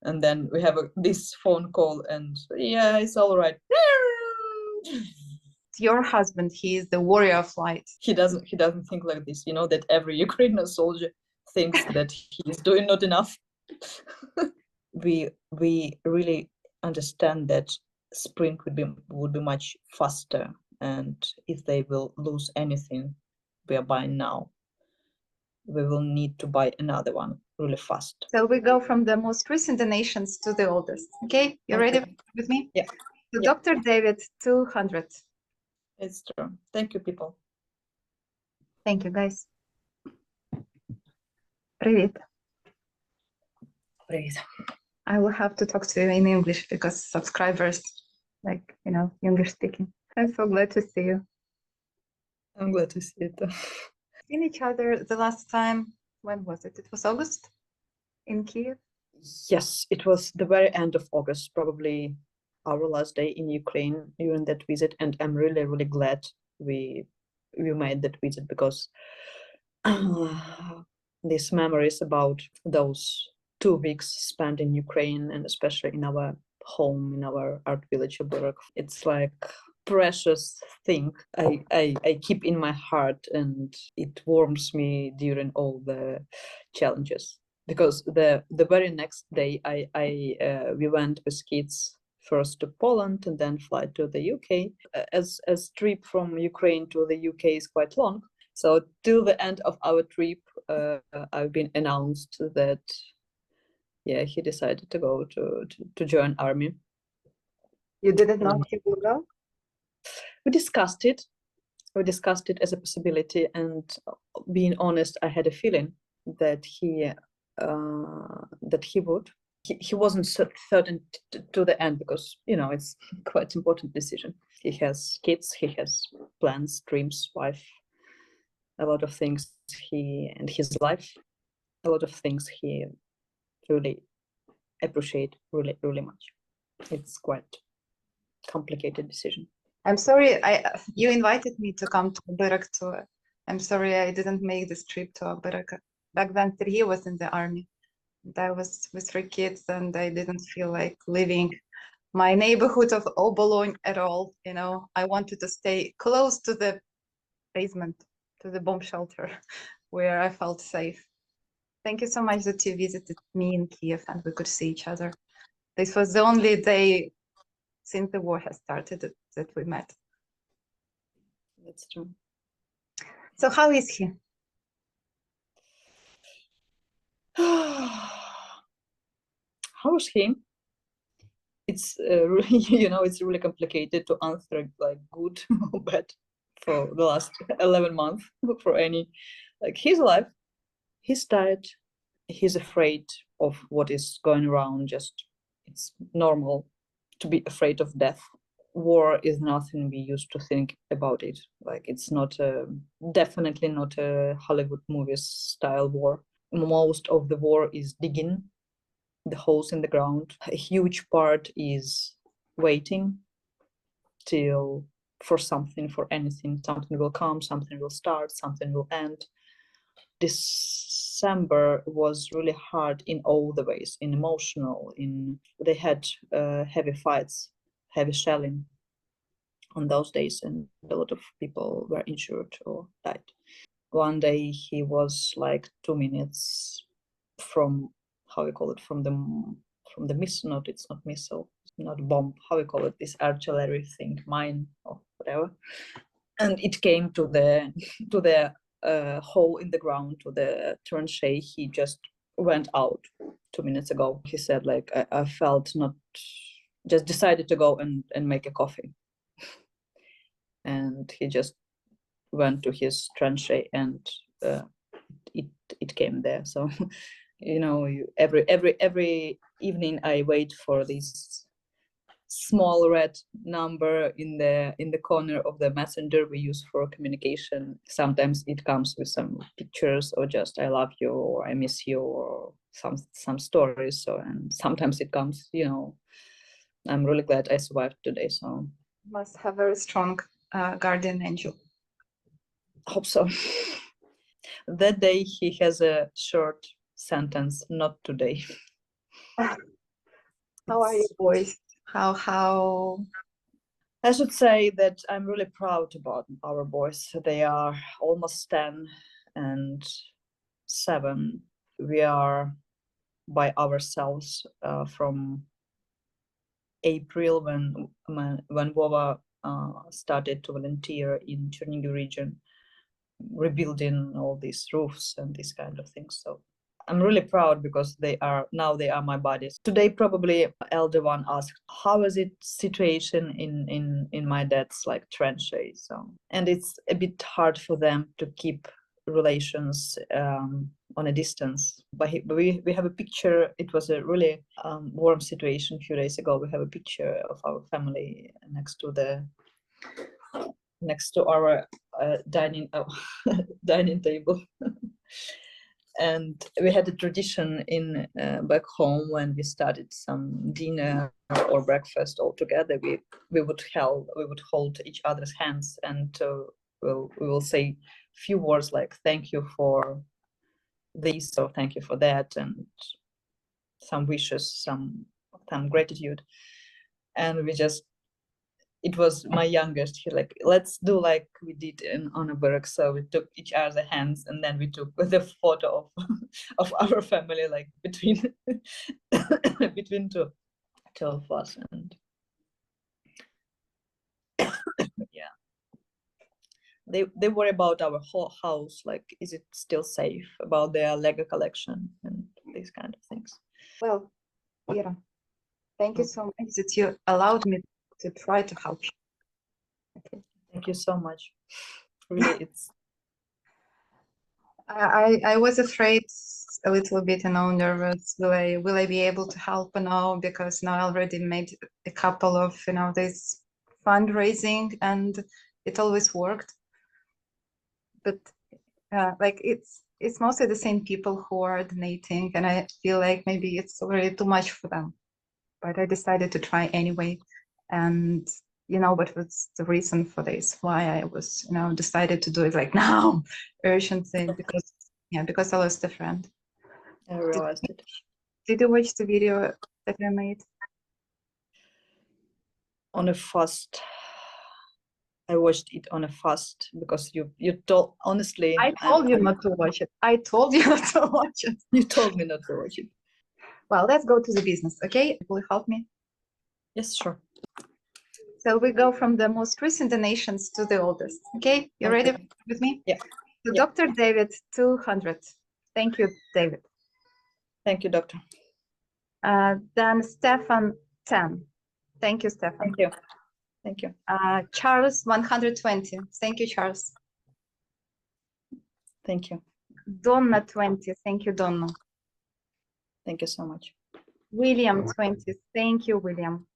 And then we have this phone call, and yeah, it's all right. Your husband, he is the warrior of light. He doesn't think like this, you know, that every Ukrainian soldier thinks that he's doing not enough. we really understand that spring would be much faster, and if they will lose anything we are buying now, we will need to buy another one really fast. So we go from the most recent donations to the oldest. Okay, you ready with me? Yeah. So Yeah. Dr. David, 200. It's true. Thank you, people. Thank you, guys. Привет. Привет. I will have to talk to you in English because subscribers, like, you know, English speaking. I'm so glad to see you. I'm glad to see it. Seen each other the last time, when was it? It was August in Kiev? Yes, it was the very end of August, probably our last day in Ukraine during that visit, and I'm really, really glad we made that visit, because these memories about those 2 weeks spent in Ukraine, and especially in our home, in our art village of Burek, it's like precious thing I keep in my heart, and it warms me during all the challenges. Because the very next day we went with kids first to Poland and then fly to the UK. As trip from Ukraine to the UK is quite long, so till the end of our trip, I've been announced that yeah, he decided to go to join army. You didn't know he will go? We discussed it. We discussed it as a possibility, and being honest, I had a feeling that he would. He wasn't certain to the end, because you know it's quite important decision. He has kids, he has plans, dreams, wife, a lot of things and his life, a lot of things he really appreciate really, really much. It's quite complicated decision. I'm sorry, you invited me to come to Burek too. I'm sorry I didn't make this trip to Burek. Back then, Sergei was in the army. And I was with 3 kids, and I didn't feel like leaving my neighborhood of Obolon at all. You know, I wanted to stay close to the basement, to the bomb shelter, where I felt safe. Thank you so much that you visited me in Kiev and we could see each other. This was the only day since the war has started that we met. That's true. So how is he? How is he? It's really, you know, it's really complicated to answer like good or bad for the last 11 months for any. Like, he's alive, he's tired, he's afraid of what is going around. Just it's normal to be afraid of death. War is nothing we used to think about it. Like, it's not definitely not a Hollywood movies style war. Most of the war is digging the holes in the ground. A huge part is waiting till for something, for anything. Something will come, something will start, something will end. December was really hard in all the ways, in emotional, they had heavy fights, heavy shelling on those days, and a lot of people were injured or died. One day he was like 2 minutes from, how we call it, from the missile, not, it's not missile, not bomb, how we call it, this artillery thing, mine or whatever, and it came to the hole in the ground, to the tranchee. He just went out 2 minutes ago. He said, like, I felt not, just decided to go and make a coffee. And he just went to his tranchee, and it came there. So you know, every evening I wait for this small red number in the corner of the messenger we use for communication. Sometimes it comes with some pictures, or just I love you, or I miss you, or some stories. So, and sometimes it comes, you know, I'm really glad I survived today. So Must have a very strong guardian angel. Hope so. That day he has a short sentence, not today. How are you boys? How? I should say that I'm really proud about our boys. They are almost 10 and 7. We are by ourselves from April when Vova started to volunteer in Chernihiv region, rebuilding all these roofs and these kind of things. So I'm really proud because they are my buddies. Today probably elder one asked, how is it situation in my dad's like tranches? So, and it's a bit hard for them to keep relations on a distance. But we have a picture. It was a really warm situation a few days ago. We have a picture of our family next to our dining table. And we had a tradition in back home when we started some dinner or breakfast all together. We would hold each other's hands, and we will say a few words like "thank you for this" or "thank you for that," and some wishes, some gratitude. And it was my youngest. He like, let's do like we did on a work. So we took each other's hands, and then we took the photo of our family, like between between two of us. And yeah, they worry about our whole house, like is it still safe, about their Lego collection and these kind of things. Well, Ira, thank you so much that you allowed me to try to help you. Okay. Thank you so much. Really, it's. I was afraid a little bit, nervous. Will I be able to help now? Because now I already made a couple of this fundraising, and it always worked. But like it's mostly the same people who are donating, and I feel like maybe it's already too much for them. But I decided to try anyway, and what was the reason for this? Why I was decided to do it like now, urgently, because I lost a friend. I realized it. Did you watch the video that I made? On a fast. I watched it on a fast because you told, honestly. I told you not to watch it. I told you not to watch it. You told me not to watch it. Well, let's go to the business, okay? Will you help me? Yes, sure. So we go from the most recent donations to the oldest, okay? You ready with me? Yeah. So Dr. David, 200. Thank you, David. Thank you, doctor. Then Stefan, 10. Thank you, Stefan. Thank you. Thank you. Charles, 120. Thank you, Charles. Thank you. Donna, 20. Thank you, Donna. Thank you so much. William, 20. Thank you, William.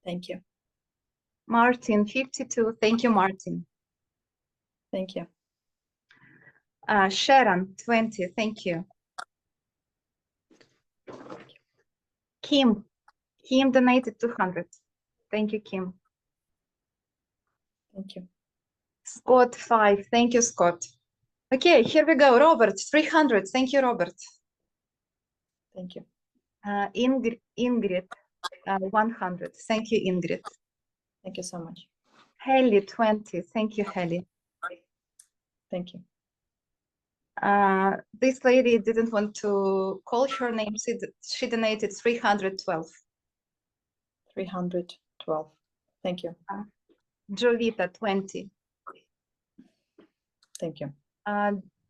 Thank you. Martin, 52. Thank you, Martin. Thank you. Sharon, 20. Thank you. Kim donated 200. Thank you, Kim. Thank you. Scott, 5. Thank you, Scott. Okay, here we go. Robert, 300. Thank you, Robert. Thank you. Ingrid, 100. Thank you, Ingrid. Thank you so much. Haley, 20. Thank you, Haley. Thank you. This lady didn't want to call her name. She donated 312. 312. Thank you. Jovita, 20. Thank you.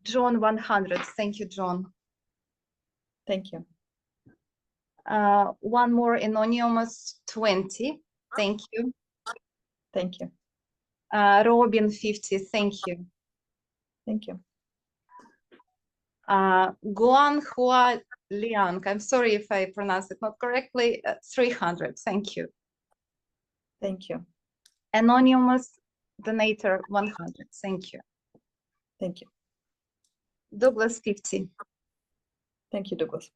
John, 100. Thank you, John. Thank you. One more anonymous, 20. Thank you. Thank you. Robin, 50. Thank you. Thank you. Guan Hua Liang, I'm sorry if I pronounce it not correctly, 300. Thank you. Thank you. Anonymous donator, 100. Thank you. Thank you. Douglas, 50. Thank you, Douglas.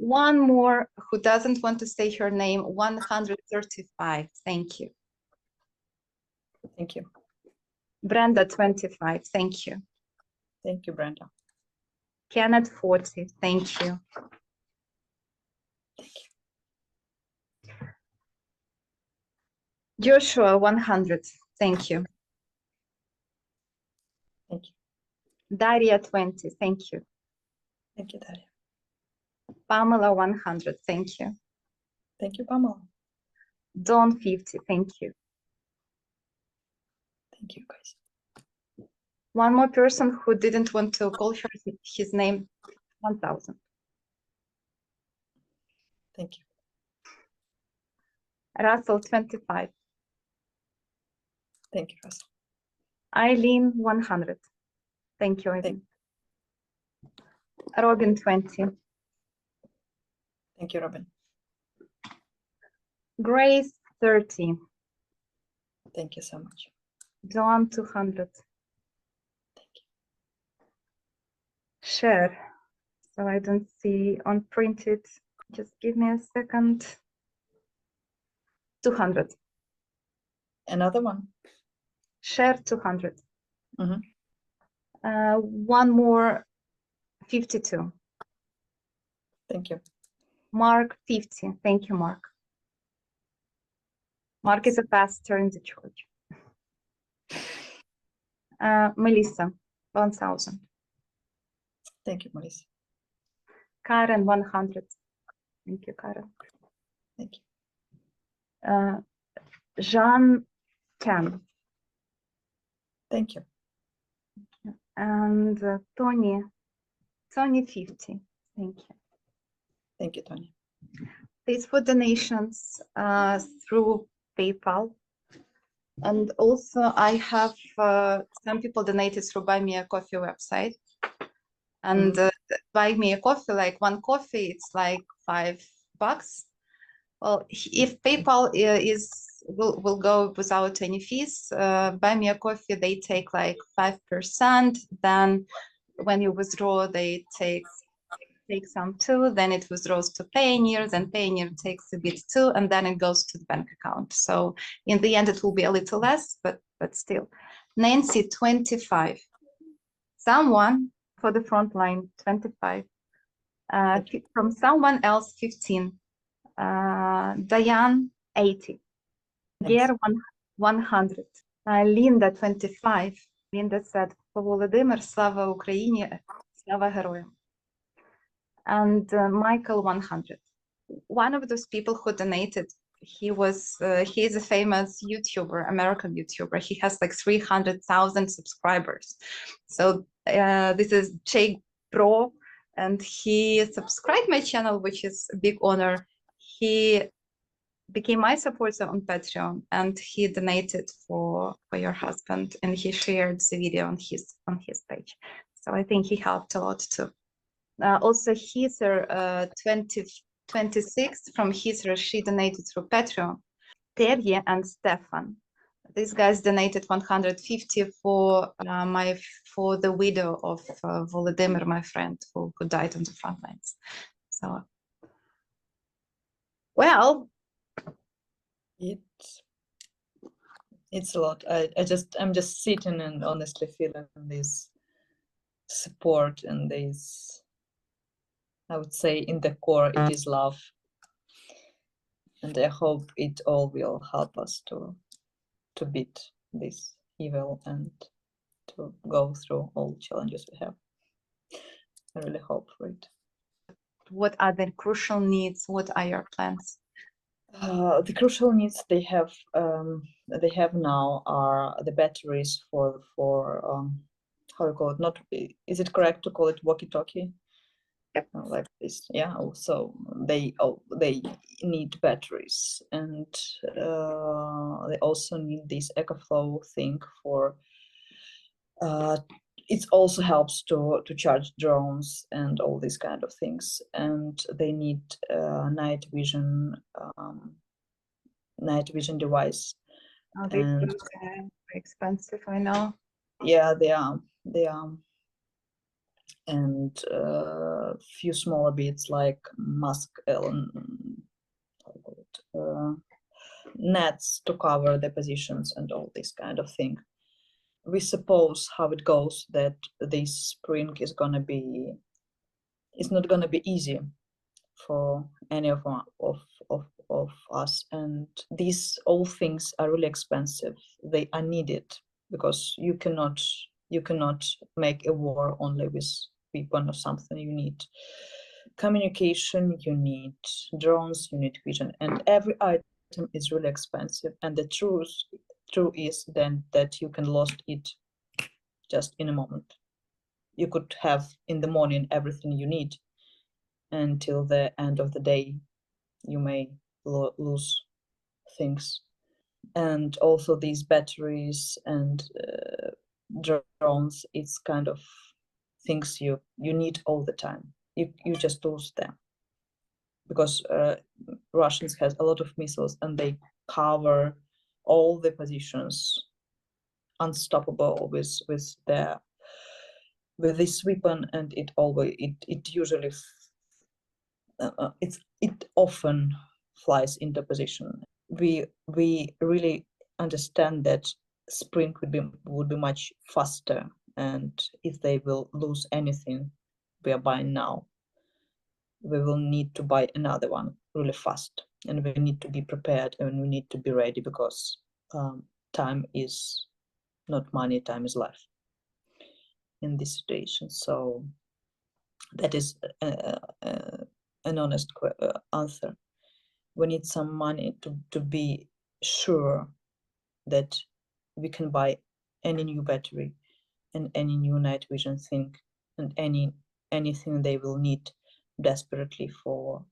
One more who doesn't want to say her name, 135. Thank you. Thank you. Brenda, 25. Thank you. Thank you, Brenda. Kenneth, 40. Thank you. Joshua 100. Thank you. Thank you. Daria 20. Thank you. Thank you, Daria. Pamela 100. Thank you. Thank you, Pamela. Dawn 50. Thank you. Thank you, guys. One more person who didn't want to call his name, 1000. Thank you. Russell 25. Thank you, Russell. Eileen 100. Thank you, Eileen. Robin 20. Thank you, Robin. Grace 30. Thank you so much. Joan 200. Thank you. Share. So I don't see on printed. Just give me a second. 200. Another one. Share 200. Mhm. One more 52. Thank you. Mark 50. Thank you, Mark. Mark is a pastor in the church. Melissa 1000. Thank you, Melissa. Karen 100. Thank you, Karen. Thank you. Jean 10. Thank you. And Tony 50. Thank you. Thank you, Tony. These for donations through PayPal. And also I have some people donated through Buy Me a Coffee website. And Buy Me a Coffee, like one coffee, it's like $5. Well, if PayPal will go without any fees, Buy Me a Coffee, they take like 5%. Then when you withdraw, they take some too, then it withdraws to Payoneer, then Payoneer takes a bit too, and then it goes to the bank account. So in the end, it will be a little less, but still. Nancy 25. Someone for the front line 25. From someone else 15. Diane 80. Ger 100. Linda 25. Linda said, For Volodymyr, Slava Ukraini, Slava Героям. And Michael 100. One of those people who donated, he is a famous YouTuber, American YouTuber. He has like 300,000 subscribers. So this is Jake Pro, and he subscribed my channel, which is a big honor. He became my supporter on Patreon, and he donated for your husband, and he shared the video on his page. So I think he helped a lot too. Also, Heather 2026 from Heather, she donated through Patreon. Terje and Stefan, these guys donated 150 for the widow of Volodymyr, my friend, who died on the front lines. So, well, it's a lot. I'm just sitting and honestly feeling this support and this, I would say in the core it is love, and I hope it all will help us to beat this evil and to go through all the challenges we have. I really hope for it. What are the crucial needs? What are your plans? The crucial needs they have now are the batteries for how do you call it? Not, is it correct to call it walkie-talkie? Yep. Like this, yeah. So they need batteries, and they also need this EcoFlow thing for. It also helps to charge drones and all these kind of things, and they need night vision device. Oh, these are very expensive, I know. Yeah, they are. And few smaller bits like nets to cover the positions and all this kind of thing. We suppose how it goes that this spring is gonna be, it's not gonna be easy for any of of us, and these all things are really expensive. They are needed because you cannot make a war only with weapon or something. You need communication, you need drones, you need vision, and every item is really expensive. And the truth is then that you can lose it just in a moment. You could have in the morning everything you need, until the end of the day you may lose things. And also these batteries and drones, it's kind of things you need all the time. You just lose them because Russians has a lot of missiles and they cover all the positions, unstoppable with this weapon, and it usually it often flies into position. We really understand that sprint would be much faster, and if they will lose anything we are buying now, we will need to buy another one really fast, and we need to be prepared and we need to be ready, because time is not money, time is life in this situation. So that is an honest answer. We need some money to be sure that we can buy any new battery and any new night vision thing and anything they will need desperately for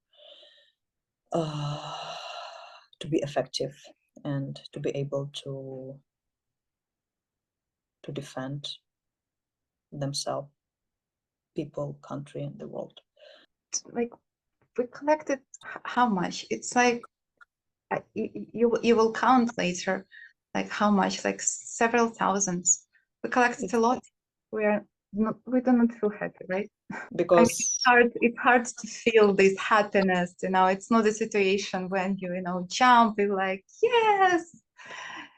to be effective and to be able to defend themselves, people, country, and the world. Like, we collected how much? It's like you will count later, like how much, like several thousands. We collected a lot. We do not feel happy, right? Because I mean, it's hard to feel this happiness, it's not a situation when you jump, you're like, yes,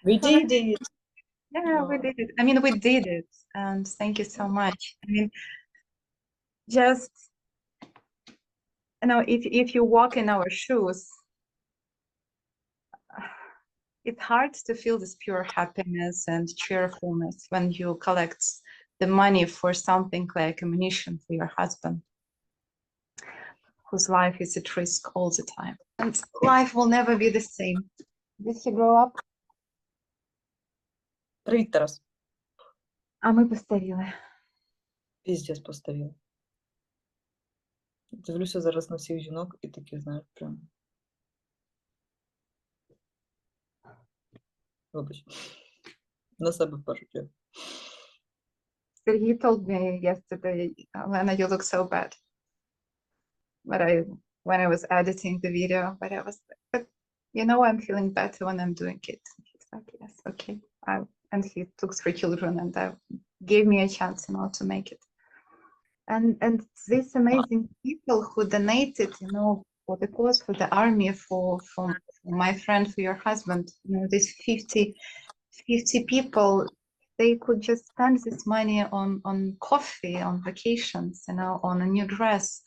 we did it. Yeah, we did it. I mean, we did it, and thank you so much. I mean, just if you walk in our shoes, it's hard to feel this pure happiness and cheerfulness when you collect the money for something like ammunition for your husband, whose life is at risk all the time. And life will never be the same. Did he grow up? Привіт, Тарас. А ми постаріли. Піздець постаріли. Дивлюся зараз на всіх жінок і такі, знаєш, прям. Вибач. На себе в першу чергу. Sergey told me yesterday, Olena, you look so bad. But when I was editing the video, but I'm feeling better when I'm doing it. He's like, yes, okay. And he took 3 children and gave me a chance, to make it. And these amazing people who donated, for the cause, for the army, for my friend, for your husband, these 50 people, they could just spend this money on coffee, on vacations, on a new dress,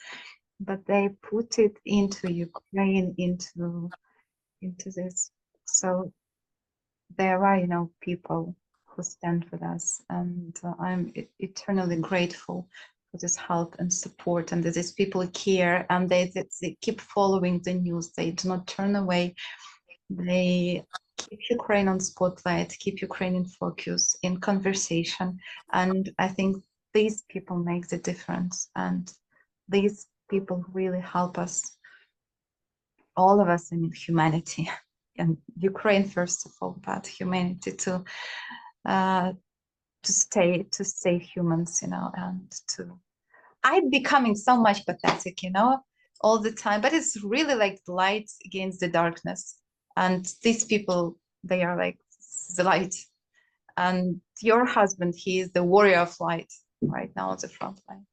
but they put it into Ukraine, into this. So there are, people who stand with us, and I'm eternally grateful for this help and support, and that these people care, and they keep following the news. They do not turn away. They keep Ukraine on spotlight, keep Ukraine in focus, in conversation. And I think these people make the difference. And these people really help us, all of us, humanity, and Ukraine first of all, but humanity to stay humans, and I'm becoming so much pathetic, all the time, but it's really like light against the darkness. And these people, they are like the light. And your husband, he is the warrior of light right now on the front line.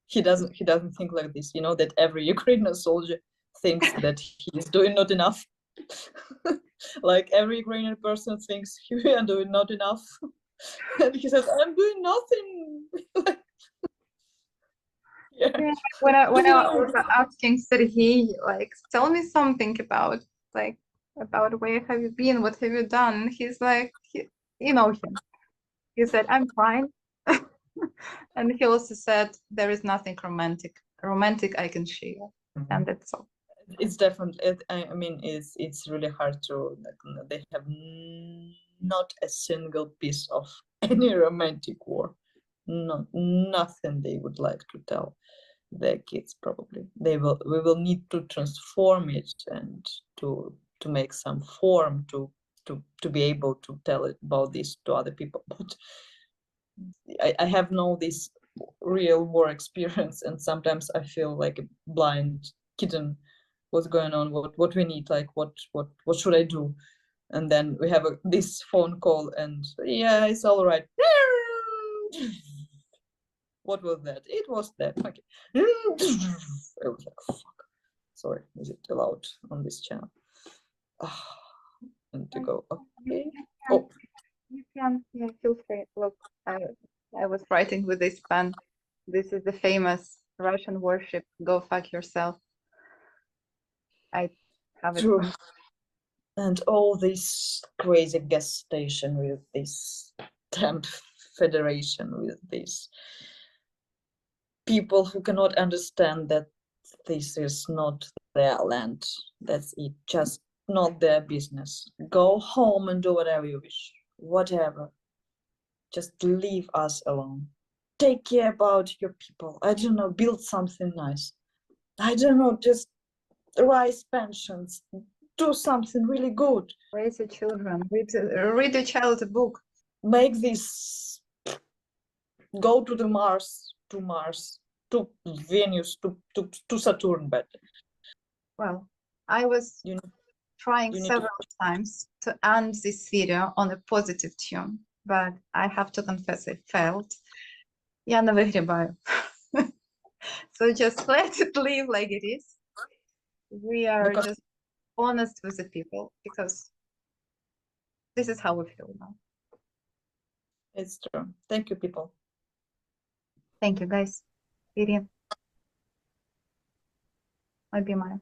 He doesn't think like this, that every Ukrainian soldier thinks that he is doing not enough. Like every Ukrainian person thinks we are doing not enough. And he says, I'm doing nothing. Yeah. Yeah, when I was asking Sergey, like, tell me something about, like, about where have you been, what have you done? He's like, you know him. He said, I'm fine. And he also said, there is nothing romantic I can share. And that's all. It's definitely, I mean, it's really hard to, like, they have not a single piece of any romantic war. No, nothing they would like to tell their kids. Probably we will need to transform it and to make some form to be able to tell it about this to other people. But I have no this real war experience, and sometimes I feel like a blind kitten. What's going on? What we need? Like what should I do? And then we have this phone call, and yeah, it's all right. What was that? It was that. Okay. I was like, fuck. Sorry, is it allowed on this channel? And to go, okay. Oh, You can, yeah, feel free. Look, I was writing with this pen. This is the famous Russian worship, Go Fuck Yourself. I have it. true. And all this crazy gas station with this temp federation, with these people who cannot understand that this is not their land. That's it. Just not their business. Go home and do whatever you wish. Whatever. Just leave us alone. Take care about your people. I don't know, build something nice. I don't know, just raise pensions. Do something really good. Raise your children. Read a child a book. Make this, go to the Mars, to Venus, to Saturn better. Well, I was trying several times to end this video on a positive tune, but I have to confess I failed. Я не вигрібаю. So just let it live like it is. We are just honest with the people because this is how we feel now. It's true. Thank you, people. Thank you, guys. Irina. Обіймаю.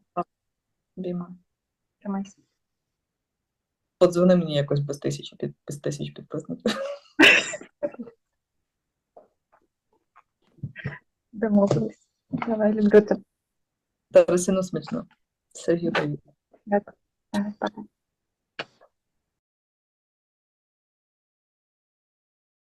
Обіймаю. Тримайся. Подзвони мені якось без тисяч підписників. Домовились. Давай, люблю тебе. Тарасину смачно. Сергію привіт. Дякую. Пока.